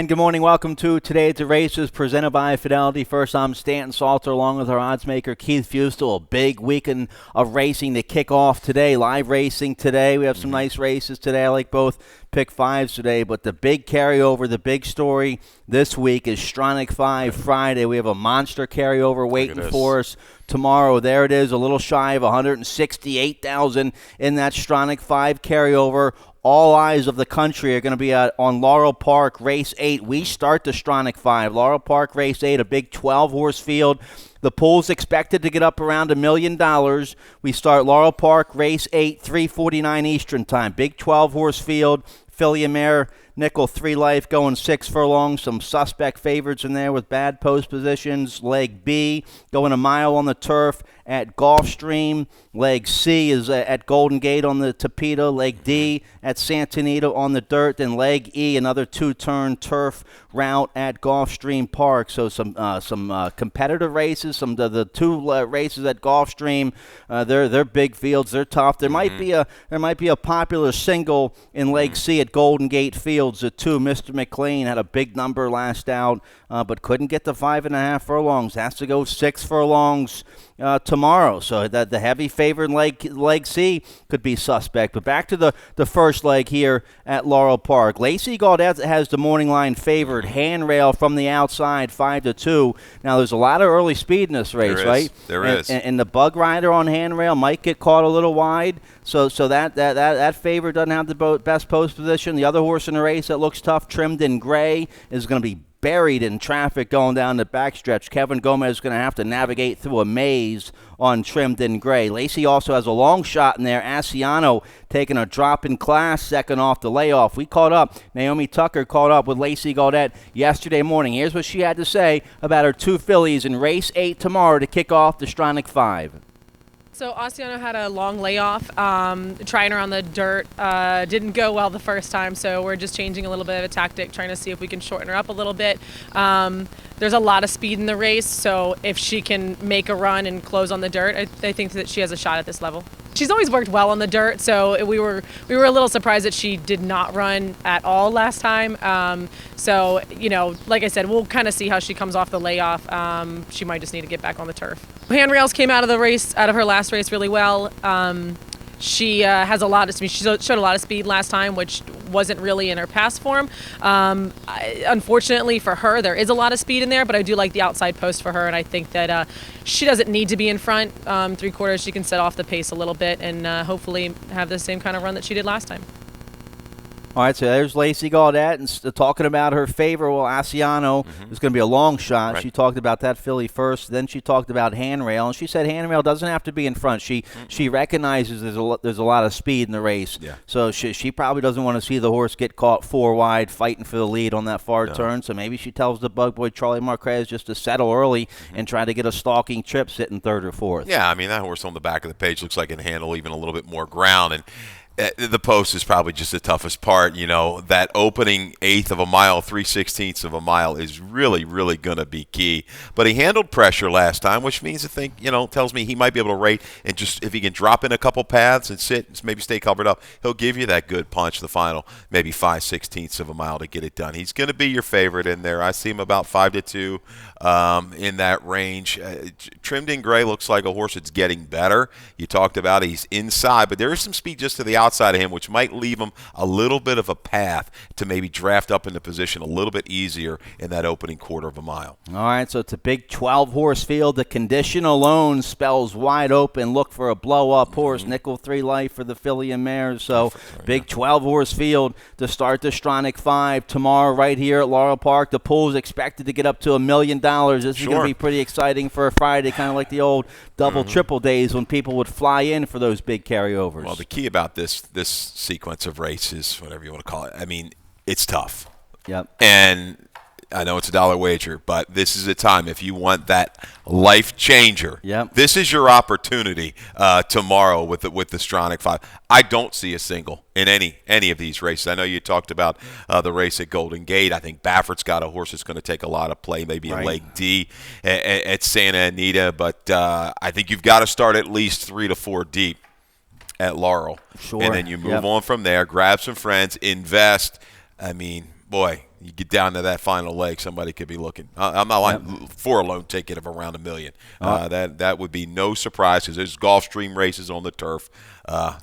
And good morning. Welcome to Today's Races presented by Fidelity. First, I'm Stanton Salter along with our odds maker, Keith Fustel. A big weekend of racing to kick off today. Live racing today. We have some nice races today. I like both pick fives today, but the big carryover, the big story this week is Stronach 5 Friday. We have a monster carryover waiting for us tomorrow. There it is, a little shy of 168,000 in that Stronach 5 carryover. All eyes of the country are going to be on Laurel Park, Race 8. We start the Stronach 5. Laurel Park, Race 8, a big 12-horse field. The pool's expected to get up around $1 million. We start Laurel Park, Race 8, 3:49 Eastern Time. Big 12-horse field. Filly and Mare, nickel 3 life, going 6 furlongs. Some suspect favorites in there with bad post positions. Leg B, going a mile on the turf at Gulfstream. Leg C is at Golden Gate on the Tapeta. Leg D at Santa Anita on the dirt. Then leg E, another 2-turn turf route at Gulfstream Park. So some competitive races. Some of the 2 races at Gulfstream. They're big fields. They're tough. There might be a popular single in leg C at Golden Gate Fields. The 2, Mr. McLean had a big number last out, but couldn't get the 5.5 furlongs. Has to go 6 furlongs tomorrow. So that the heavy favorite leg C could be suspect. But back to the first leg here at Laurel Park. Lacey Gaudette has the morning line favored. Handrail from the outside, 5-2. Now there's a lot of early speed in this race, right? There is. And the bug rider on Handrail might get caught a little wide. So that favorite doesn't have the best post position. The other horse in the race that looks tough, Trimmed in Gray, is going to be buried in traffic going down the backstretch. Kevin Gomez is going to have to navigate through a maze on Trimmed in Gray. Lacey also has a long shot in there. Asiano taking a drop in class, second off the layoff. We caught up. Naomi Tucker caught up with Lacey Gaudette yesterday morning. Here's what she had to say about her 2 fillies in Race 8 tomorrow to kick off the Stronach 5. So Asiano had a long layoff, trying her on the dirt. Didn't go well the first time, so we're just changing a little bit of a tactic, trying to see if we can shorten her up a little bit. There's a lot of speed in the race, so if she can make a run and close on the dirt, I think that she has a shot at this level. She's always worked well on the dirt, so we were a little surprised that she did not run at all last time. So, like I said, we'll kind of see how she comes off the layoff. She might just need to get back on the turf. Handrails came out of her last race really well. She has a lot of speed. She showed a lot of speed last time, which wasn't really in her past form. Unfortunately for her, there is a lot of speed in there, but I do like the outside post for her, and I think that she doesn't need to be in front. 3/4, she can set off the pace a little bit and hopefully have the same kind of run that she did last time. All right, so there's Lacey Gaudette and talking about her favorite. Well, Asiano is going to be a long shot. Right. She talked about that filly first. Then she talked about Handrail, and she said Handrail doesn't have to be in front. She recognizes there's a lot of speed in the race. Yeah. So she probably doesn't want to see the horse get caught 4 wide fighting for the lead on that far turn. So maybe she tells the bug boy Charlie Marquez just to settle early and try to get a stalking trip sitting 3rd or 4th. Yeah, I mean, that horse on the back of the page looks like it can handle even a little bit more ground. And the post is probably just the toughest part. That opening 1/8 of a mile, 3/16 of a mile is really, really going to be key. But he handled pressure last time, which means tells me he might be able to rate and just if he can drop in a couple paths and sit, maybe stay covered up, he'll give you that good punch the final, maybe 5/16 of a mile to get it done. He's going to be your favorite in there. I see him about 5-2 in that range. Trimmed in Gray looks like a horse that's getting better. You talked about he's inside, but there is some speed just to the outside of him, which might leave him a little bit of a path to maybe draft up into position a little bit easier in that opening 1/4 of a mile. All right, so it's a big 12-horse field. The condition alone spells wide open. Look for a blow-up horse. Nickel 3 life for the filly and mares. So big 12-horse field to start the Stronach 5 tomorrow right here at Laurel Park. The pool's expected to get up to $1 million. This is going to be pretty exciting for a Friday, kind of like the old double, triple days when people would fly in for those big carryovers. Well, the key about this sequence of races, whatever you want to call it, I mean, it's tough. Yep. And I know it's a $1 wager, but this is a time if you want that life changer. Yep. This is your opportunity tomorrow with the Stronach 5. I don't see a single in any of these races. I know you talked about the race at Golden Gate. I think Baffert's got a horse that's going to take a lot of play, maybe in Leg D at Santa Anita, but I think you've got to start at least 3 to 4 deep at Laurel. Sure. And then you move on from there, grab some friends, invest. I mean, boy, you get down to that final leg, somebody could be looking. I'm not lying, for a lone ticket of around $1 million. That would be no surprise because there's Gulfstream races on the turf.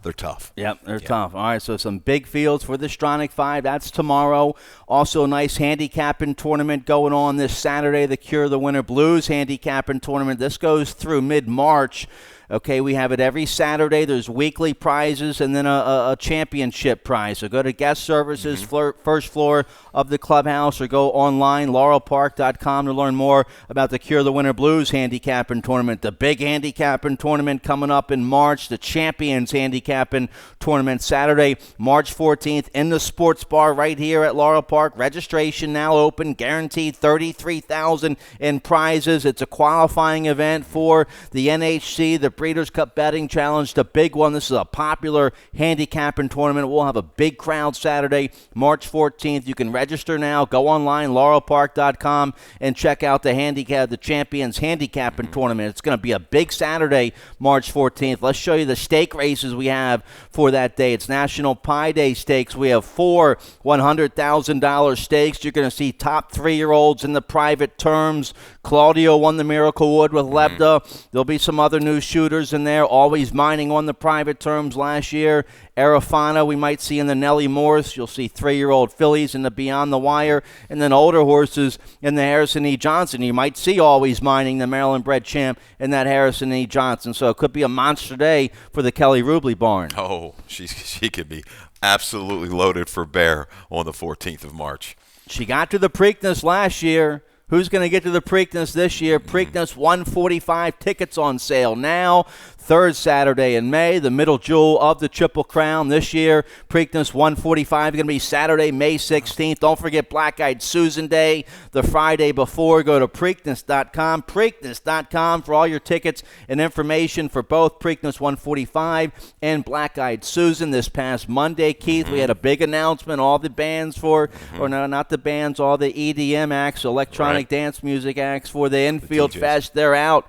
They're tough. Yep, they're tough. All right, so some big fields for the Stronach 5. That's tomorrow. Also a nice handicapping tournament going on this Saturday, the Cure the Winter Blues handicapping tournament. This goes through mid-March. Okay, we have it every Saturday. There's weekly prizes and then a championship prize. So go to guest services, first floor of the clubhouse, or go online, laurelpark.com, to learn more about the Cure the Winter Blues handicapping tournament. The big handicapping tournament coming up in March, the Champions handicapping tournament, Saturday, March 14th, in the sports bar right here at Laurel Park. Registration now open, guaranteed $33,000 in prizes. It's a qualifying event for the NHC, the Breeders' Cup Betting Challenge, the big one. This is a popular handicapping tournament. We'll have a big crowd Saturday, March 14th. You can register now. Go online, laurelpark.com, and check out the Champions handicapping tournament. It's going to be a big Saturday, March 14th. Let's show you the stake races we have for that day. It's National Pie Day Stakes. We have 4 $100,000 stakes. You're going to see top 3-year-olds in the private terms. Claudio won the Miracle Wood with Lebda. There'll be some other new shooters in there, always mining on the private terms last year. Arafana we might see in the Nellie Morse. You'll see 3-year-old fillies in the Beyond the Wire, and then older horses in the Harrison E. Johnson. You might see always mining the Maryland bred champ in that Harrison E. Johnson. So it could be a monster day for the Kelly Rubley barn. Oh, she could be absolutely loaded for bear on the 14th of March. She got to the Preakness last year. Who's going to get to the Preakness this year? Preakness 145 tickets on sale now. Third Saturday in May, the middle jewel of the Triple Crown this year. Preakness 145 going to be Saturday, May 16th. Don't forget Black Eyed Susan Day the Friday before. Go to Preakness.com, Preakness.com for all your tickets and information for both Preakness 145 and Black Eyed Susan. This past Monday, Keith, we had a big announcement. All the bands or no, not the bands, all the EDM acts, electronic dance music acts for the Infield Fest. They're out.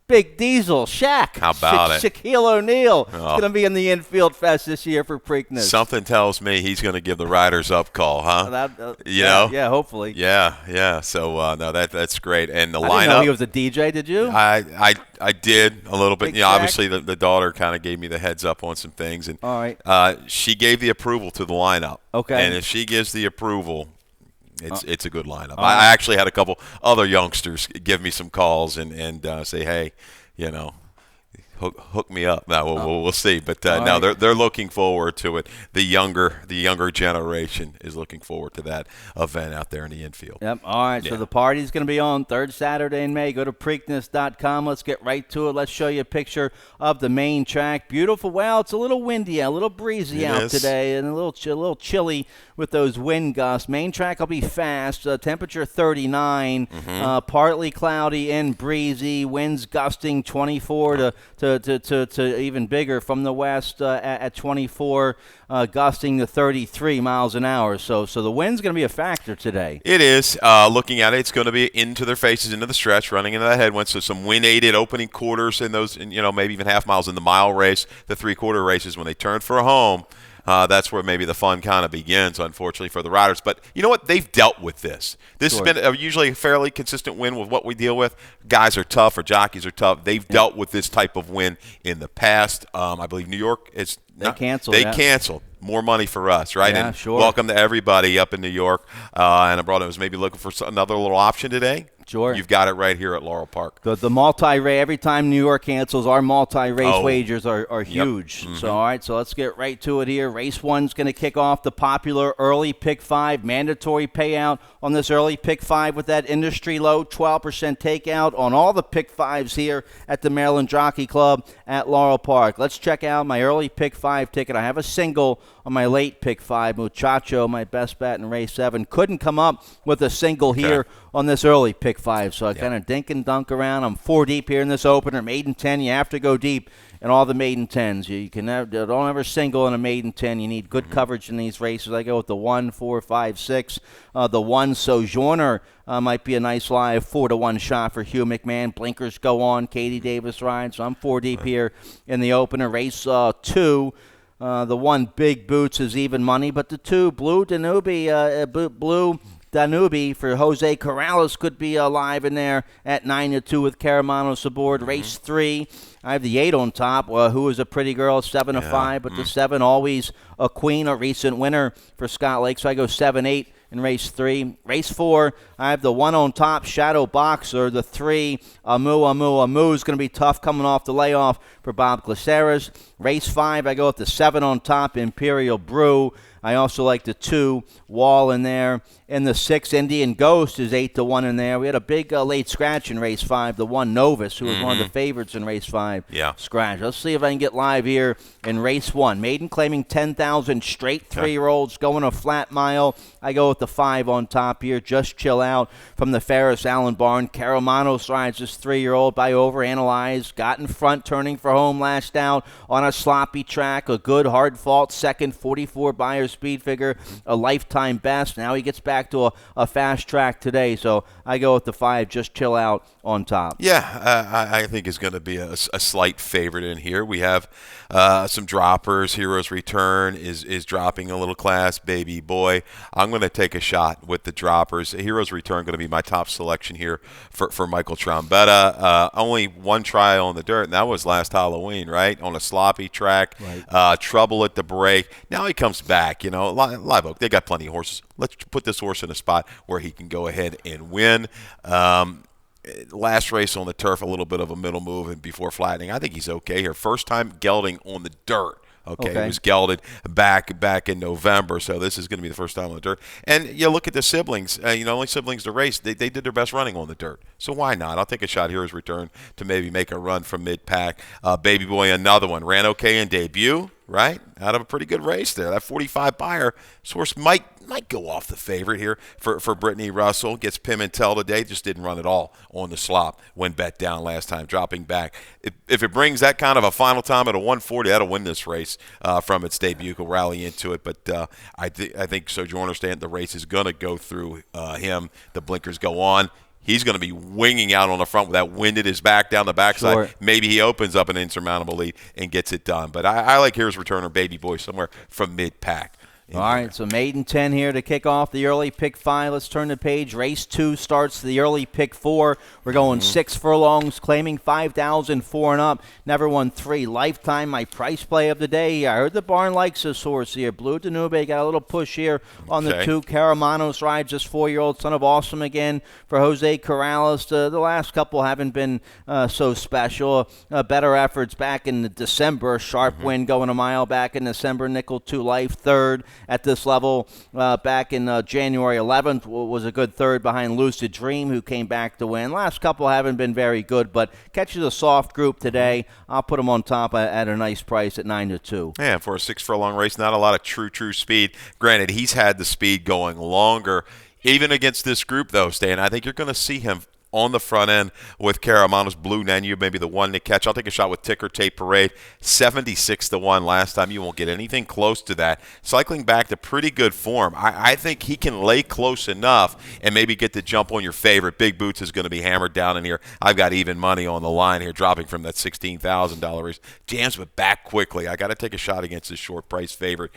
Big Diesel, Shaq. How about it? Shaquille O'Neal is going to be in the Infield Fest this year for Preakness. Something tells me he's going to give the Riders up call, huh? You know? Yeah, hopefully. Yeah. So, no, that's great. And the lineup. I didn't know he was a DJ, did you? I did a little bit. Big Obviously, the daughter kind of gave me the heads up on some things. And all right. She gave the approval to the lineup. Okay. And if she gives the approval, it's a good lineup. I actually had a couple other youngsters give me some calls and say, hey, hook me up. Now we'll see, but no, they're looking forward to it. The younger generation is looking forward to that event out there in the infield. Yep. All right. Yeah. So the party's going to be on third Saturday in May. Go to Preakness.com. Let's get right to it. Let's show you a picture of the main track. Beautiful. Well, it's a little windy, a little breezy out today, and a little chilly with those wind gusts. Main track will be fast. Temperature 39. Partly cloudy and breezy. Winds gusting 24 to even bigger from the west at 24, gusting to 33 miles an hour. So the wind's going to be a factor today. It is. Looking at it, it's going to be into their faces, into the stretch, running into that headwind. So some wind-aided opening quarters in those, maybe even half miles in the mile race, the three-quarter races when they turn for a home. That's where maybe the fun kind of begins, unfortunately, for the riders. But you know what? They've dealt with this. This has been usually a fairly consistent win with what we deal with. Guys are tough or jockeys are tough. They've dealt with this type of win in the past. I believe New York is canceled. They canceled. More money for us, right? Yeah, and sure. Welcome to everybody up in New York. And I brought was maybe looking for another little option today. Sure. You've got it right here at Laurel Park. The multi-race, every time New York cancels, our multi-race wagers are huge. Yep. So, all right, so let's get right to it here. Race 1's going to kick off the popular early pick 5. Mandatory payout on this early pick 5 with that industry low 12% takeout on all the pick 5s here at the Maryland Jockey Club at Laurel Park. Let's check out my early pick 5 ticket. I have a single on my late pick 5. Muchacho, my best bet in race 7. Couldn't come up with a single here on this early pick 5. So I kind of dink and dunk around. I'm 4 deep here in this opener. Maiden 10, you have to go deep in all the maiden 10s. You can don't ever single in a maiden 10. You need good coverage in these races. I go with the 1, 4, 5, 6. The 1 Sojourner might be a nice live 4-1 shot for Hugh McMahon. Blinkers go on. Katie Davis rides. So I'm 4 deep here in the opener. Race 2. The 1 Big Boots is even money, but the 2 Blue Danube, Blue Danube for Jose Corrales could be alive in there at 9-2 with Caramanos aboard. Race 3, I have the 8 on top, who is a pretty girl, 7-5, but the 7 always a queen, a recent winner for Scott Lake. So I go 7-8 in race 3. Race 4, I have the 1 on top, Shadow Boxer. The 3, Amu is going to be tough coming off the layoff for Bob Glaceras. Race 5, I go with the 7 on top, Imperial Brew. I also like the 2, Wall in there. And the 6, Indian Ghost is 8-1 in there. We had a big late scratch in race 5, the 1, Novus, who was one of the favorites in race 5. Yeah. Scratch. Let's see if I can get live here in race 1. Maiden claiming 10,000 straight 3-year-olds going a flat mile. I go with the 5 on top here. Just Chill Out from the Ferris Allen barn. Caramanos rides this 3-year-old by overanalyzed. Got in front, turning for home last out on a sloppy track. A good hard fault second, 44 Beyer speed figure, a lifetime best. Now he gets back to a fast track today, so I go with the 5, Just Chill Out on top. Yeah, I think is going to be a slight favorite in here. We have some droppers. Heroes Return is dropping a little class. Baby Boy. I'm going to take a shot with the droppers. Heroes Return going to be my top selection here for Michael Trombetta. Only one trial on the dirt, and that was last Halloween, right? On a sloppy track. Right. Trouble at the break. Now he comes back. Live Oak, they got plenty of horses. Let's put this horse in a spot where he can go ahead and win. Last race on the turf, a little bit of a middle move and before flattening. I think he's okay here. First time gelding on the dirt. Okay. It was gelded back in November, so this is going to be the first time on the dirt. And you look at the siblings, only siblings to race, they did their best running on the dirt. So why not? I'll take a shot here as return to maybe make a run from mid-pack. Baby Boy, another one. Ran okay in debut, right? Out of a pretty good race there. That 45 Beyer source might go off the favorite here for Brittany Russell. Gets Pimentel today. Just didn't run at all on the slop when bet down last time, dropping back. If it brings that kind of a final time at a 140, that'll win this race from its debut. He'll rally into it. But I think Sojourner Stanton, the race is going to go through him. The blinkers go on. He's going to be winging out on the front with that wind at his back down the backside. Sure. Maybe he opens up an insurmountable lead and gets it done. But I like Here's Returner, Baby Boy, somewhere from mid-pack. All right, so maiden 10 here to kick off the early pick 5. Let's turn the page. Race 2 starts the early pick 4. We're going 6 furlongs, claiming 5,004 and up. Never won 3. Lifetime, my price play of the day. I heard the barn likes this horse here. Blue Danube got a little push here on the 2. Caramanos rides this 4-year-old son of Awesome again for Jose Corrales. The last couple haven't been so special. Better efforts back in December. Sharp win going a mile back in December. Nickel 2 Life third. At this level back in January 11th was a good third behind Lucid Dream, who came back to win. Last couple haven't been very good, but catches a soft group today. I'll put him on top at a nice price at 9-2. Yeah, for a 6 furlong race, not a lot of true speed. Granted, he's had the speed going longer. Even against this group, though, Stan, I think you're going to see him on the front end with Caramanos, Blue Danube, maybe the one to catch. I'll take a shot with Ticker Tape Parade, 76-1 last time. You won't get anything close to that. Cycling back to pretty good form. I think he can lay close enough and maybe get the jump on your favorite. Big Boots is going to be hammered down in here. I've got even money on the line here, dropping from that $16,000 race. Jams but back quickly. I got to take a shot against this short price favorite,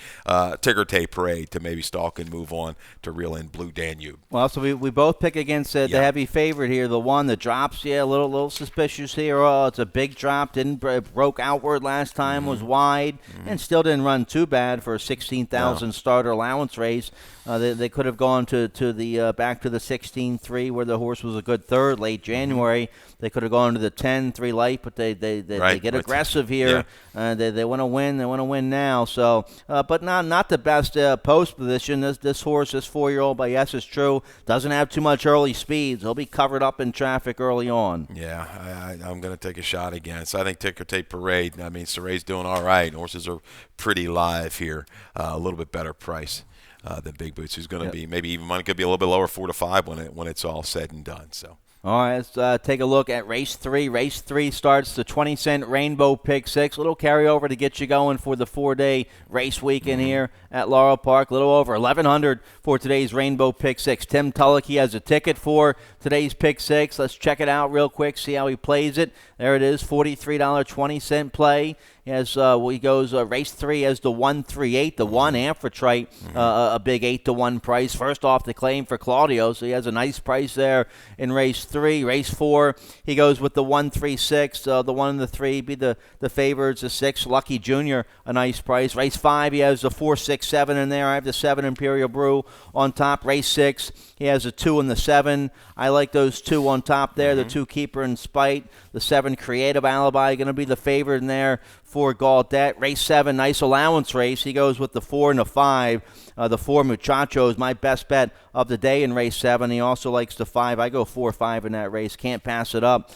Ticker Tape Parade, to maybe stalk and move on to reel in Blue Danube. Well, so we both pick against the heavy favorite here. The one that drops, a little suspicious here. It's a big drop. Broke outward last time, was wide, and still didn't run too bad for a 16,000 starter allowance race. They could have gone to the back to the 16-3 where the horse was a good third late January. They could have gone to the 10-3 light, but they get aggressive here. Yeah. They want to win. They want to win now. So, but not the best post position. This horse, this 4-year-old, by Yes Is True, doesn't have too much early speeds. He'll be covered up in traffic early on. Yeah, I'm going to take a shot again. So I think Ticker Tape Parade. I mean, Saray's doing all right. Horses are pretty live here. A little bit better price than Big Boots, who's going to be maybe even money could be a little bit lower, 4-5 when it's all said and done. So. All right, let's take a look at Race 3. Race 3 starts the 20-cent Rainbow Pick 6. A little carryover to get you going for the 4-day race weekend here at Laurel Park. A little over $1,100 for today's Rainbow Pick 6. Tim Tulloch, he has a ticket for today's Pick 6. Let's check it out real quick, see how he plays it. There it is, $43.20 play. He has he goes race 3 as the 138, the 1 Amphitrite, a big 8-1 price. First off the claim for Claudio, so he has a nice price there in race 3. Race 4, he goes with the 136, the 1 and the 3 be the favorites. The 6 Lucky Junior, a nice price. Race 5, he has the 467 in there. I have the 7 Imperial Brew on top. Race 6, he has a 2 and the 7. I like those 2 on top there. The 2 Keeper and Spite. The 7 Creative Alibi going to be the favorite in there for Gaudet. Race 7, nice allowance race. He goes with the 4 and the 5. The 4 Muchacho is my best bet of the day in race 7. He also likes the 5. I go 4-5 in that race. Can't pass it up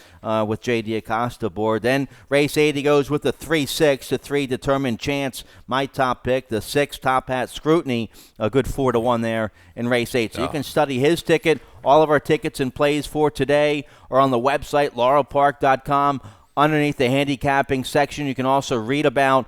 with J.D. Acosta aboard. Then race 8, he goes with the 3-6, the 3 Determined Chance, my top pick. The 6 Top Hat Scrutiny, a good 4-1 there in race 8. So you can study his ticket. All of our tickets and plays for today are on the website, laurelpark.com. Underneath the handicapping section, you can also read about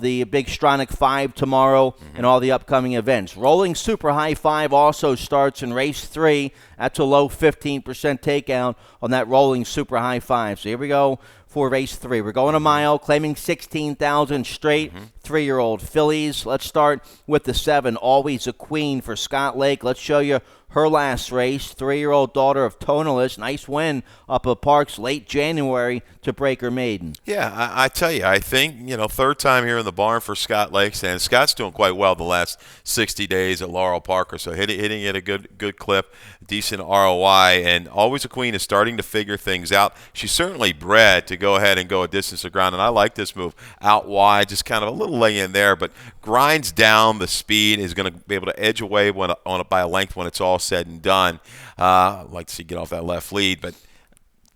the big Stronach 5 tomorrow and all the upcoming events. Rolling Super High 5 also starts in race 3. That's a low 15% takeout on that Rolling Super High 5. So here we go for race 3. We're going a mile, claiming 16,000 straight. 3-year-old fillies. Let's start with the 7, Always a Queen for Scott Lake. Let's show you her last race. 3-year-old daughter of Tonalist. Nice win up at Parks late January to break her maiden. Yeah, I tell you, I think, third time here in the barn for Scott Lakes, and Scott's doing quite well the last 60 days at Laurel Parker, so hitting it a good clip, decent ROI, and Always a Queen is starting to figure things out. She's certainly bred to go ahead and go a distance of ground, and I like this move. Out wide, just kind of a little lay in there, but grinds down the speed, is going to be able to edge away by a length when it's all said and done. I'd like to see get off that left lead, but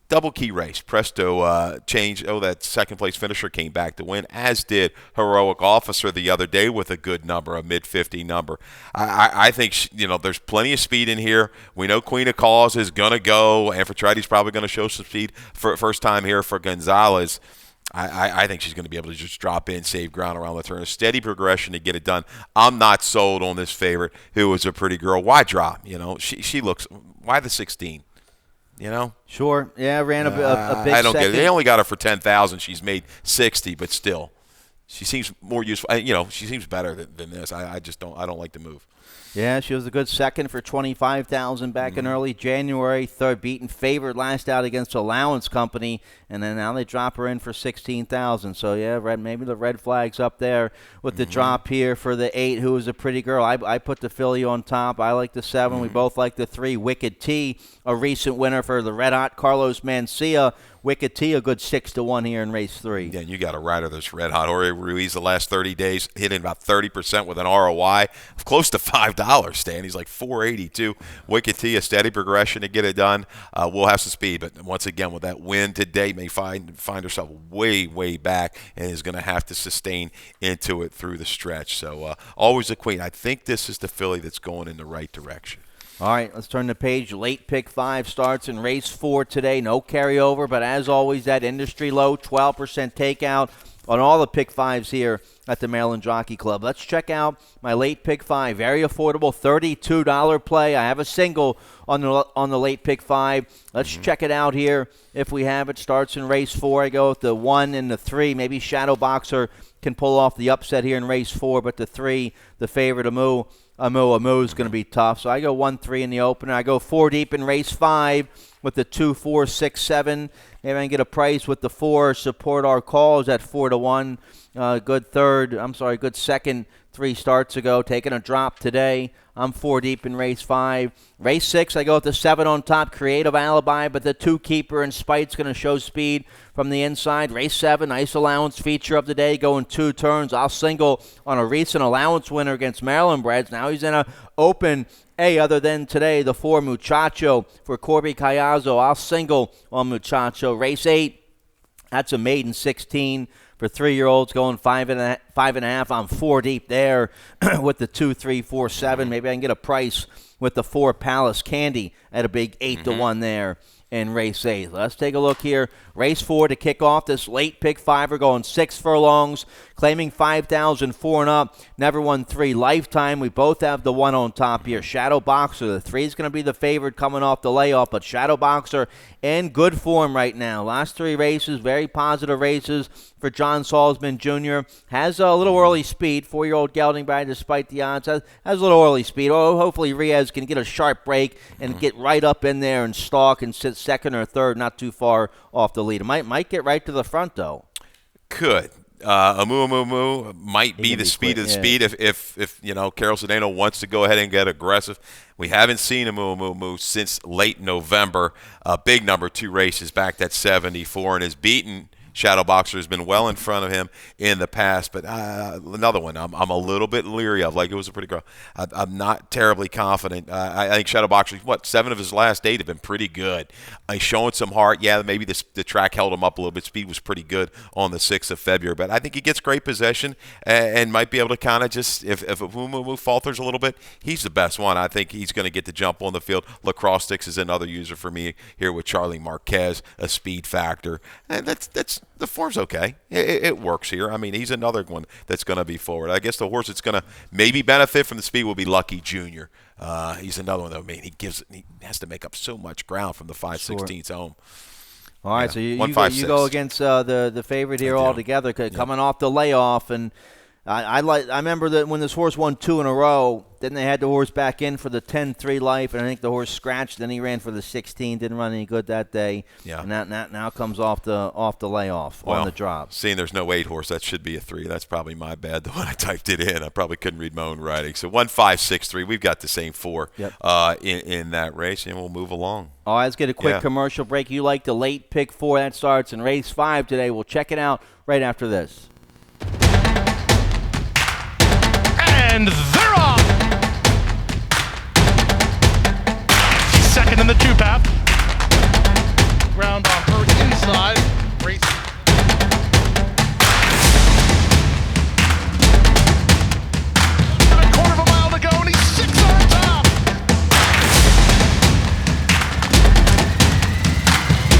double key race. Presto change. That second place finisher came back to win, as did Heroic Officer the other day with a good number, a mid-50 number. I think there's plenty of speed in here. We know Queen of Cause is going to go. Amphitrite's probably going to show some speed for first time here for Gonzalez. I think she's going to be able to just drop in, save ground around the turn. A steady progression to get it done. I'm not sold on this favorite, who is a pretty girl. Why drop? She looks. Why the 16? Sure. Yeah, ran a big I don't second. get it. They only got her for 10,000. She's made 60, but still, she seems more useful. She seems better than this. I just don't. I don't like the move. Yeah, she was a good second for 25,000 back in early January. Third beaten, favored last out against Allowance Company, and then now they drop her in for 16,000. So yeah, maybe the red flag's up there with the drop here for the 8, who is a pretty girl. I put the filly on top. I like the 7. We both like the 3. Wicked T, a recent winner for the Red Hot Carlos Mencia. Wicked T, a good 6-1 here in race 3. Yeah, you got a rider that's red hot. Jorge Ruiz, the last 30 days, hitting about 30% with an ROI of close to $5, Stan. He's like $4.82. Wicked T, a steady progression to get it done. We'll have some speed, but once again, with that win today, may find herself way, way back and is going to have to sustain into it through the stretch. So Always a Queen. I think this is the filly that's going in the right direction. All right, let's turn the page. Late pick 5 starts in race 4 today. No carryover, but as always, that industry low, 12% takeout on all the pick 5s here at the Maryland Jockey Club. Let's check out my late pick 5. Very affordable, $32 play. I have a single on the late pick 5. Let's check it out here. If we have it, starts in race 4. I go with the 1 and the 3. Maybe Shadow Boxer can pull off the upset here in race 4, but the 3, the favorite, Amu is going to be tough. So I go 1-3 in the opener. I go 4 deep in race 5 with the 2, 4, 6, 7. Maybe I can get a price with the 4. Support Our Calls at 4-1. Good second 3 starts ago. Taking a drop today. I'm 4 deep in race 5. Race 6, I go with the 7 on top, Creative Alibi, but the 2 Keeper and Spite's going to show speed from the inside. Race 7, nice allowance feature of the day, going 2 turns. I'll single on a recent allowance winner against Maryland Breds. Now he's in a open A other than today, the 4 Muchacho for Corby Callazo. I'll single on Muchacho. Race 8, that's a maiden 16. For 3-year-olds going 5.5, I'm 4 deep there with the 2, 3, 4, 7. Maybe I can get a price with the 4 Palace Candy at a big 8-1 there in race 8. Let's take a look here. Race 4 to kick off this late pick 5. We're going 6 furlongs, claiming 5,004 and up. Never won 3 lifetime. We both have the 1 on top here. Shadow Boxer, the 3 is going to be the favorite coming off the layoff, but Shadow Boxer in good form right now. Last 3 races, very positive races for John Salzman Jr. Has a little early speed. 4-year-old gelding by, despite the odds, has a little early speed. Oh, hopefully Riaz can get a sharp break and get right up in there and stalk and sit second or third, not too far off the lead. It might get right to the front, though. Could. Amu might be the speed of the speed if Carol Sedano wants to go ahead and get aggressive. We haven't seen Amu since late November. Big number 2 races back at 74 and has beaten Shadow Boxer, has been well in front of him in the past, but another one I'm a little bit leery of. Like, it was a pretty girl. I'm not terribly confident. I think Shadow Boxer, 7 of his last 8 have been pretty good. He's showing some heart. Yeah, maybe the track held him up a little bit. Speed was pretty good on the 6th of February, but I think he gets great possession and might be able to kind of just, if Mumu falters a little bit, he's the best one. I think he's going to get the jump on the field. Lacrosse Sticks is another user for me here with Charlie Marquez, a speed factor. And that's the form's okay. It works here. I mean, he's another one that's going to be forward. I guess the horse that's going to maybe benefit from the speed will be Lucky Jr. He's another one, though. I mean, he has to make up so much ground from the 5/16 home. All right, so you go against the favorite here altogether, coming off the layoff, and I remember that when this horse won 2 in a row, then they had the horse back in for the 10-3 life, and I think the horse scratched. Then he ran for the 16, didn't run any good that day. Yeah, and that now comes off the layoff on the drop. Seeing there's no 8 horse, that should be a 3. That's probably my bad. The one I typed it in, I probably couldn't read my own writing. So 1, 5, 6, 3. We've got the same 4 in that race, and we'll move along. All right, let's get a quick commercial break. You like the late pick 4 that starts in race 5 today? We'll check it out right after this. And they're off. Second in the 2-path. Ground on her inside. Race. And a quarter of a mile to go, and he's 6 on top.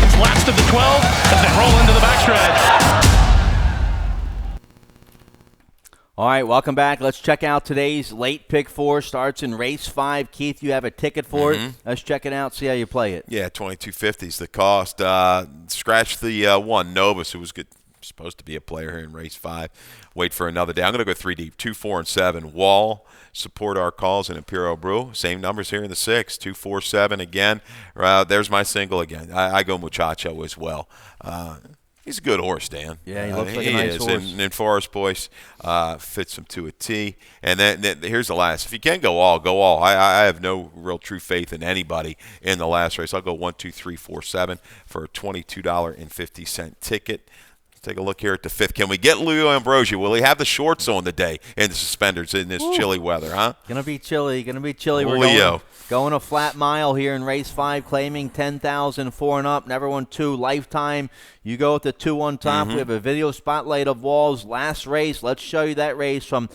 It's last of the 12 as they roll into the backstretch. All right, welcome back. Let's check out today's late pick 4. Starts in race 5. Keith, you have a ticket for it. Let's check it out, see how you play it. Yeah, $22.50 is the cost. Scratch the 1, Novus, who was good, supposed to be a player here in race 5. Wait for another day. I'm going to go 3 deep, 2, 4, and 7. Wall, Support Our Calls, and Imperial Brew. Same numbers here in the 6, 2, 4, 7 again. There's my single again. I go Muchacho as well. He's a good horse, Dan. Yeah, he looks like a nice horse. And Forest Boyce fits him to a T. And then here's the last. If you can go all, go all. I have no real true faith in anybody in the last race. I'll go 1, 2, 3, 4, 7 for a $22.50 ticket. Take a look here at the 5th. Can we get Leo Ambrosio? Will he have the shorts on today and the suspenders in this chilly weather, huh? Gonna be chilly. We're Leo. Going a flat mile here in race 5, claiming 10,004 and up. Never won 2 lifetime. You go with the 2 on top. We have a video spotlight of Wall's last race. Let's show you that race from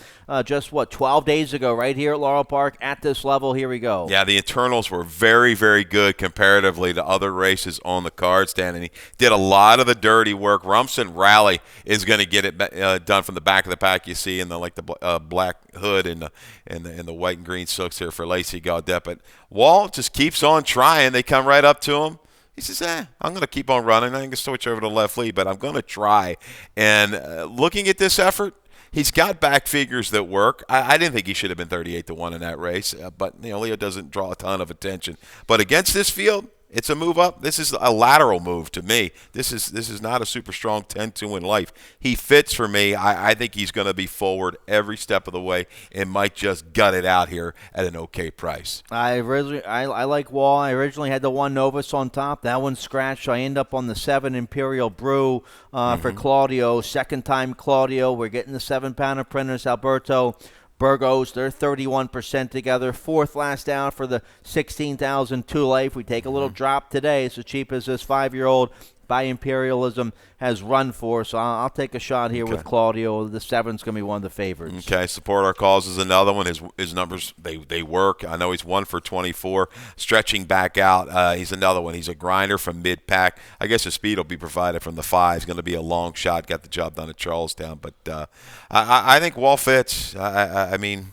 just 12 days ago, right here at Laurel Park at this level. Here we go. Yeah, the internals were very, very good comparatively to other races on the card stand, and he did a lot of the dirty work. Rumson Rally is going to get it done from the back of the pack. You see in the black hood and the white and green silks here for Lacey Gaudet. But Wall just keeps on trying. They come right up to him. He says, I'm going to keep on running. I can switch over to the left lead, but I'm going to try. And looking at this effort, he's got back figures that work. I didn't think he should have been 38-1 in that race, but Leo doesn't draw a ton of attention. But against this field, it's a move up. This is a lateral move to me. This is not a super strong 10-2 in life. He fits for me. I think he's going to be forward every step of the way and might just gut it out here at an okay price. I like Wall. I originally had the 1 Novus on top. That one scratched. So I end up on the 7 Imperial Brew for Claudio. Second time Claudio. We're getting the 7-pounder printers. Alberto Burgos, they're 31% together. 4th last out for the 16,002 life. We take a little drop today. It's as cheap as this 5-year-old by Imperialism has run for. So I'll take a shot here with Claudio. The 7's going to be one of the favorites. Okay, Support Our Cause is another one. His numbers, they work. I know he's 1 for 24. Stretching back out, he's another one. He's a grinder from mid-pack. I guess his speed will be provided from the 5. He's going to be a long shot. Got the job done at Charlestown. But I think Wall fits. I mean,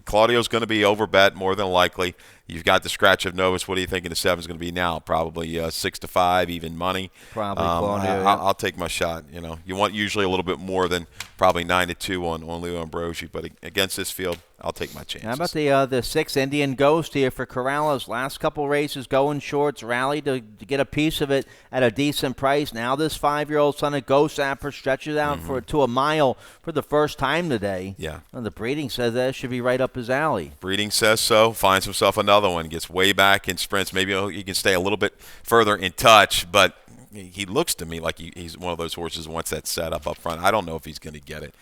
Claudio's going to be overbet more than likely. You've got the scratch of Novus. What are you thinking the 7's going to be now? Probably 6-5, even money. Probably Claudio. I'll take my shot. You want usually a little bit more than probably 9-2 on Leo Ambrosi, but against this field, I'll take my chances. How about the 6 Indian Ghost here for Corrales? Last couple races going shorts, rallied to get a piece of it at a decent price. Now this 5-year-old son of Ghost Sapper stretches out to a mile for the first time today. Yeah. Well, the breeding says that should be right up his alley. Breeding says so. Finds himself another one. Gets way back in sprints. Maybe he can stay a little bit further in touch, but he looks to me like he's one of those horses who wants that setup up front. I don't know if he's going to get it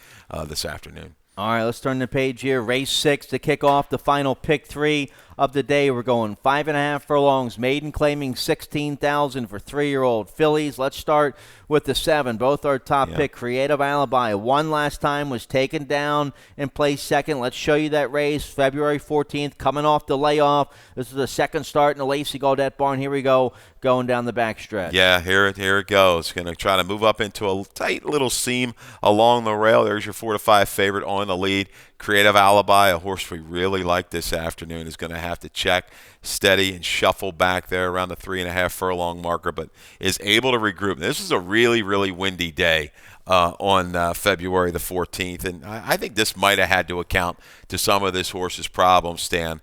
this afternoon. All right, let's turn the page here. Race 6 to kick off the final pick 3 of the day. We're going 5.5 furlongs. Maiden claiming $16,000 for 3-year-old fillies. Let's start with the 7. Both our top pick, Creative Alibi. Won last time, was taken down and placed second. Let's show you that race. February 14th, coming off the layoff. This is the second start in the Lacey Gaudette barn. Here we go, going down the backstretch. Yeah, here it goes. Going to try to move up into a tight little seam along the rail. There's your 4-5 favorite on the lead. Creative Alibi, a horse we really like this afternoon, is going to have to check, steady, and shuffle back there around the 3.5 furlong marker, but is able to regroup. This is a really, really windy day on February the 14th, and I think this might have had to account to some of this horse's problems, Stan,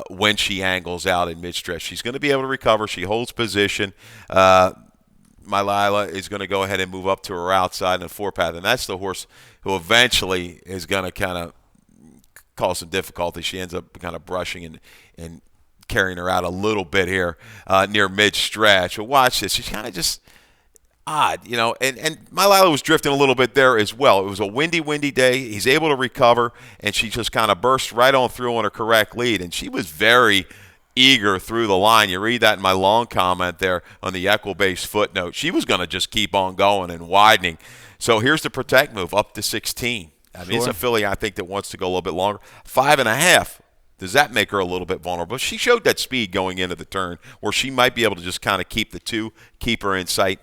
when she angles out in midstretch. She's going to be able to recover. She holds position. My Lila is going to go ahead and move up to her outside in the 4-path, and that's the horse who eventually is going to kind of cause some difficulty. She ends up kind of brushing and carrying her out a little bit here near mid-stretch. But watch this. She's kind of just odd, and my Lila was drifting a little bit there as well. It was a windy day. He's able to recover, and she just kind of burst right on through on her correct lead, and she was very eager through the line. You read that in my long comment there on the Equibase footnote. She was going to just keep on going and widening. So here's the protect move up to 16. I mean, it's a filly, I think, that wants to go a little bit longer. 5.5. Does that make her a little bit vulnerable? She showed that speed going into the turn where she might be able to just kind of keep the 2, keep her in sight,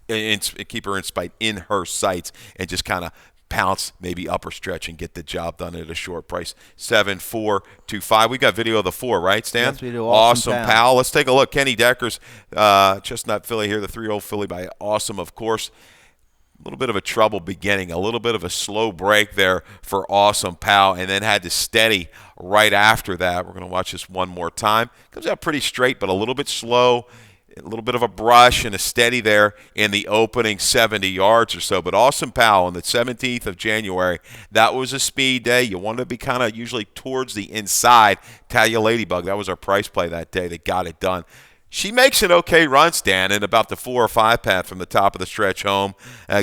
keep her in sight in her sights, and just kind of pounce, maybe upper stretch, and get the job done at a short price. 7, 4, 2, 5. We got video of the 4, right, Stan? Yes, we do. Awesome Pal. Let's take a look. Kenny Decker's chestnut filly here, the 3-year-old filly by Awesome, of course. A little bit of a trouble beginning, a little bit of a slow break there for Awesome Pal, and then had to steady right after that. We're going to watch this one more time. Comes out pretty straight, but a little bit slow, a little bit of a brush and a steady there in the opening 70 yards or so. But Awesome Pal on the 17th of January, that was a speed day. You want to be kind of usually towards the inside. Talia Ladybug, that was our price play that day that got it done. She makes an okay run, Stan, in about the 4 or 5 path from the top of the stretch home.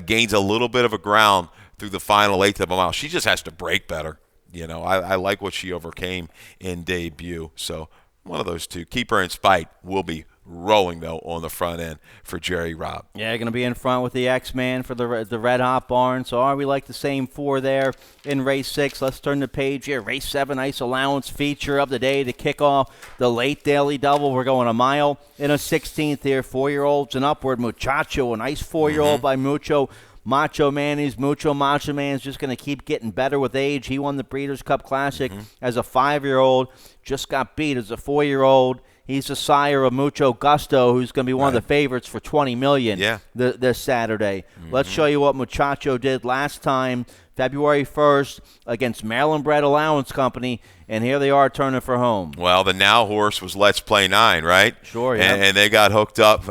Gains a little bit of a ground through the final 1/8 of a mile. She just has to break better. I like what she overcame in debut. So one of those two. Keep her in spite. Will be rolling, though, on the front end for Jerry Robb. Yeah, going to be in front with the X-Man for the Red Hot Barn. So we like the same 4 there in race 6. Let's turn the page here. Race 7, nice allowance feature of the day to kick off the late daily double. We're going a mile in a 16th here. 4-year-olds and upward. Muchacho, a nice 4-year-old by Macho Man's Macho Man's just going to keep getting better with age. He won the Breeders' Cup Classic as a 5-year-old. Just got beat as a 4-year-old. He's the sire of Mucho Gusto, who's going to be one of the favorites for $20 million this Saturday. Let's show you what Muchacho did last time, February 1st, against Maryland-bred Allowance Company, and here they are turning for home. Well, the now horse was Let's Play 9, right? Sure, yeah. And they got hooked up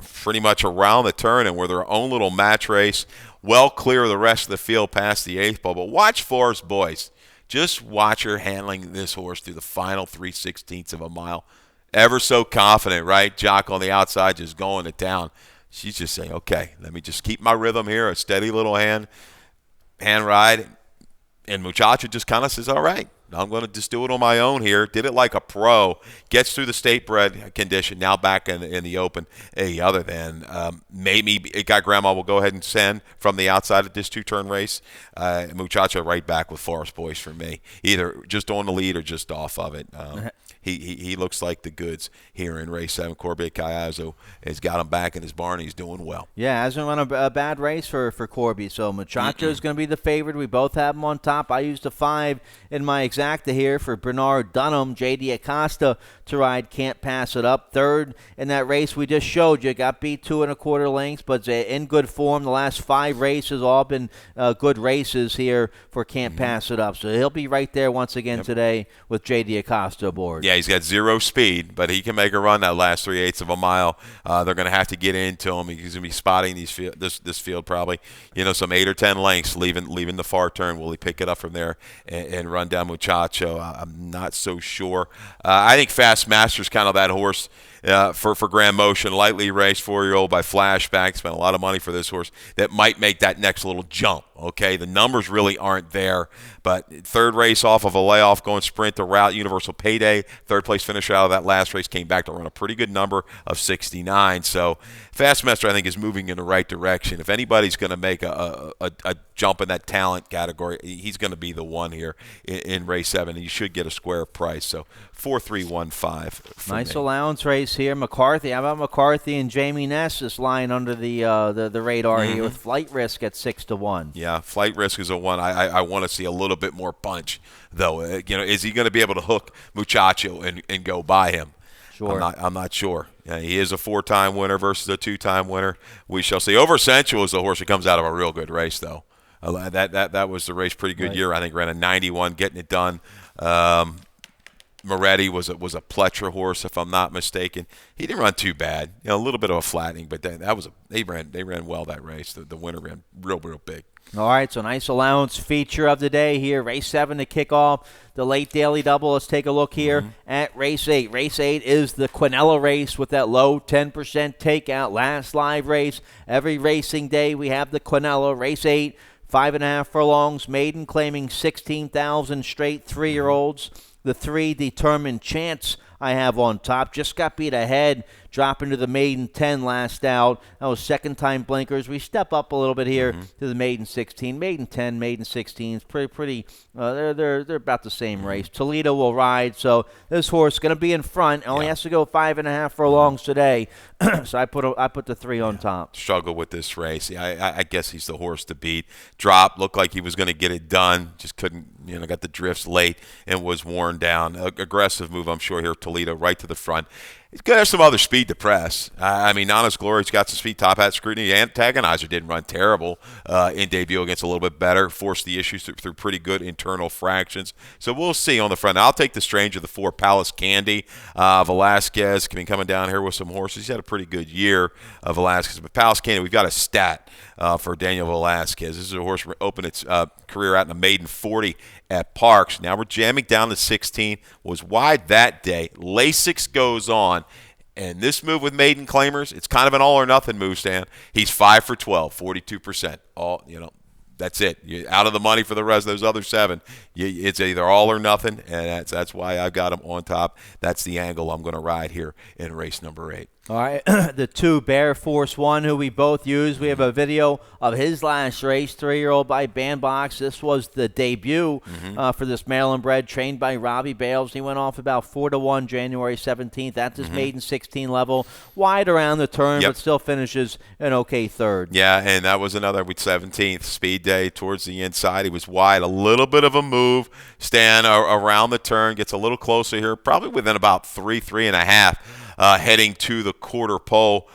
pretty much around the turn and were their own little match race, well clear of the rest of the field past the 8th ball. But watch Forrest Boyce. Just watch her handling this horse through the final 3/16 of a mile. Ever so confident, right? Jock on the outside just going to town. She's just saying, okay, let me just keep my rhythm here, a steady little hand ride. And Muchacho just kind of says, all right, I'm going to just do it on my own here. Did it like a pro. Gets through the state bred condition. Now back in the open. Hey, other than maybe it got Grandma will go ahead and send from the outside of this 2-turn race. Muchacho right back with Forest Boys for me. Either just on the lead or just off of it. He looks like the goods here in race 7. Corbett Caiazzo has got him back in his barn. He's doing well. Yeah, hasn't run a bad race for Corby. So Muchacho is going to be the favorite. We both have him on top. I used a 5 in my exacta here for Bernard Dunham. J.D. Acosta to ride. Can't pass it up. Third in that race we just showed you. Got beat 2 1/4 lengths, but in good form. The last 5 races all been good races here for Can't Pass It Up. So he'll be right there once again today with J.D. Acosta aboard. Yeah, he's got 0 speed, but he can make a run that last 3/8 of a mile. They're going to have to get into him. He's going to be spotting this field probably, some 8 or 10 lengths leaving the far turn. Will he pick it up from there and run down Muchacho? I'm not so sure. I think Fast Master's kind of that horse for Grand Motion, lightly raced 4-year-old by Flashback. Spent a lot of money for this horse that might make that next little jump. Okay, the numbers really aren't there, but third race off of a layoff, going sprint to route, Universal Payday, third place finisher out of that last race, came back to run a pretty good number of 69. So Fastmaster, I think, is moving in the right direction. If anybody's going to make a jump in that talent category, he's going to be the one here in race 7, and you should get a square price. So 4-3-1-5. Nice allowance race here. McCarthy. How about McCarthy and Jamie Ness is lying under the radar here with Flight Risk at 6-1. Yeah, Flight Risk is a one. I want to see a little bit more punch, though. Is he going to be able to hook Muchacho and go by him? Sure. I'm not sure. He is a 4-time winner versus a 2-time winner. We shall see. Over Sensual is the horse that comes out of a real good race, though. That was the race, pretty good year. I think ran a 91, getting it done. Moretti was a Pletcher horse, if I'm not mistaken. He didn't run too bad. A little bit of a flattening, but they ran well that race. The winner ran real big. All right, so nice allowance feature of the day here. Race 7 to kick off the late daily double. Let's take a look here at race 8. Race 8 is the Quinella race with that low 10% takeout. Last live race. Every racing day we have the Quinella. Race 8, 5.5 furlongs. Maiden claiming 16,000 straight 3-year-olds. The 3 Determined Chance I have on top. Just got beat ahead, dropping to the maiden 10 last out. That was second time blinkers. We step up a little bit here to the maiden 16. Maiden 10, maiden 16. It's pretty. They're about the same race. Toledo will ride, so this horse is going to be in front. Only has to go 5.5 furlongs today. So I put the 3 on top. Struggle with this race. I guess he's the horse to beat. Drop, looked like he was going to get it done. Just couldn't, got the drifts late and was worn down. Aggressive move, I'm sure, here. Toledo right to the front. He's going to have some other speed to press. Nana's Glory's got some speed. Top Hat Scrutiny. Antagonizer didn't run terrible in debut against a little bit better. Forced the issues through pretty good internal fractions. So we'll see on the front. I'll take the Stranger, the 4 Palace Candy. Velasquez coming down here with some horses. He's had a pretty good year, Velasquez. But Palace Candy, we've got a stat for Daniel Velasquez. This is a horse opened its career out in a maiden 40 at Parks. Now we're jamming down to 16. Was wide that day. Lasix goes on. And this move with maiden claimers, it's kind of an all-or-nothing move, Stan. He's 5 for 12, 42%. That's it. You're out of the money for the rest of those other 7. It's either all or nothing, and that's why I've got him on top. That's the angle I'm going to ride here in race number 8. All right, the 2 Bear Force 1, who we both use. We have a video of his last race, 3-year-old by Bandbox. This was the debut for this Maryland bred, trained by Robbie Bales. He went off about 4-1 January 17th at this maiden 16 level. Wide around the turn, but still finishes an okay third. Yeah, and that was another with 17th. Speed day towards the inside. He was wide. A little bit of a move. Stan around the turn, gets a little closer here, probably within about 3.5. Heading to the quarter pole.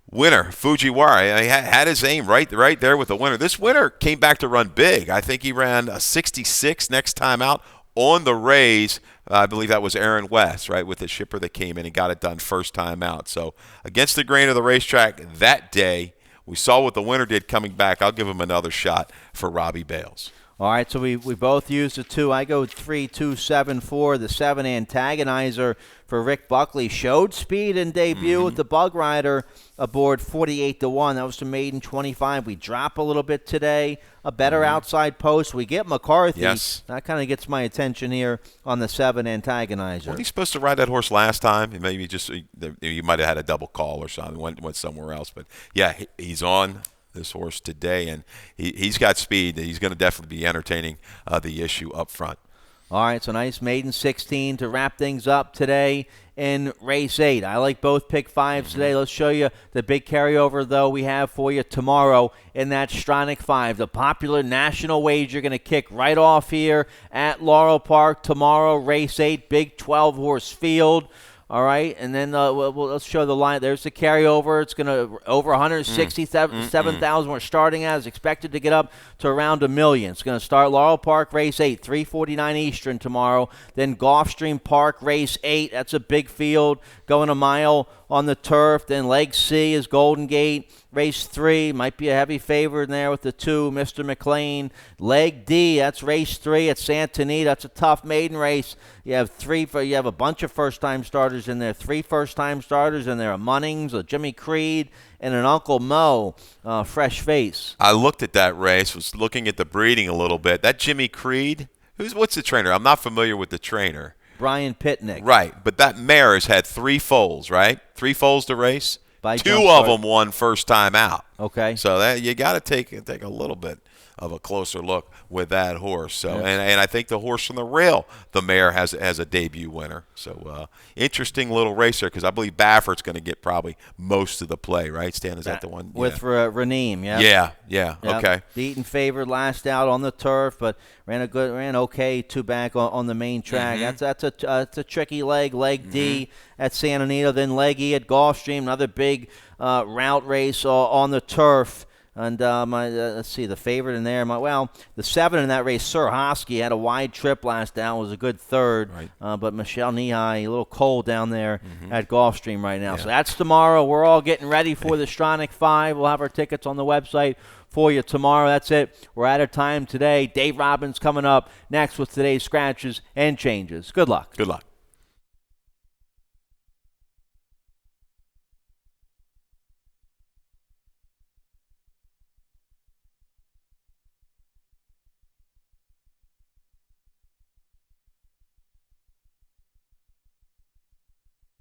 Winner, Fujiwara, he had his aim right there with the winner. This winner came back to run big. I think he ran a 66 next time out on the raise. I believe that was Aaron West, right, with the shipper that came in and got it done first time out. So against the grain of the racetrack that day, we saw what the winner did coming back. I'll give him another shot for Robbie Bales. All right, so we both used the 2. I go 3, 2, 7, 4. The 7 Antagonizer for Rick Buckley showed speed in debut with the Bug Rider aboard 48-1. That was the maiden 25. We drop a little bit today. A better outside post. We get McCarthy. Yes. That kind of gets my attention here on the 7 Antagonizer. Wasn't he supposed to ride that horse last time? Maybe just you might have had a double call or something. Went somewhere else. But, yeah, he's on this horse today, and he's got speed. He's going to definitely be entertaining the issue up front. All right, so nice maiden 16 to wrap things up today in race 8. I like both pick 5s today. Let's show you the big carryover, though, we have for you tomorrow in that Stronach 5. The popular national wager going to kick right off here at Laurel Park tomorrow, race 8, big 12-horse field. All right, and then let's show the line. There's the carryover. It's going to over 167,000 we're starting at. Is expected to get up to around $1 million. It's going to start Laurel Park race 8, 3:49 Eastern tomorrow. Then Gulfstream Park race 8. That's a big field, going a mile on the turf. Then leg C is Golden Gate. Race 3 might be a heavy favorite in there with the 2, Mr. McLean. Leg D, that's race 3 at Santa Anita. That's a tough maiden race. You have a bunch of first-time starters in there. 3 first-time starters in there: a Munnings, a Jimmy Creed, and an Uncle Mo, fresh face. I looked at that race, was looking at the breeding a little bit. That Jimmy Creed, what's the trainer? I'm not familiar with the trainer. Brian Pitnick. Right, but that mare has had 3 foals, right? 3 foals to race. By 2 of them won first time out. Okay. So that you got to take a little bit of a closer look with that horse. So and I think the horse from the rail, the mare has a debut winner. So interesting little race there, because I believe Baffert's going to get probably most of the play, right? Stan, is that the one? With Raneem, yeah. Yeah. Yep. Okay. Beaten favored last out on the turf, but ran okay 2 back on the main track. That's a tricky leg D at Santa Anita, then leg E at Gulfstream, another big route race on the turf. And let's see, the favorite in there. The 7 in that race, Sir Hosky, had a wide trip last out, was a good third. Right. But Michelle Nehigh, a little cold down there at Gulfstream right now. Yeah. So that's tomorrow. We're all getting ready for the Stronach 5. We'll have our tickets on the website for you tomorrow. That's it. We're out of time today. Dave Robbins coming up next with today's scratches and changes. Good luck. Good luck.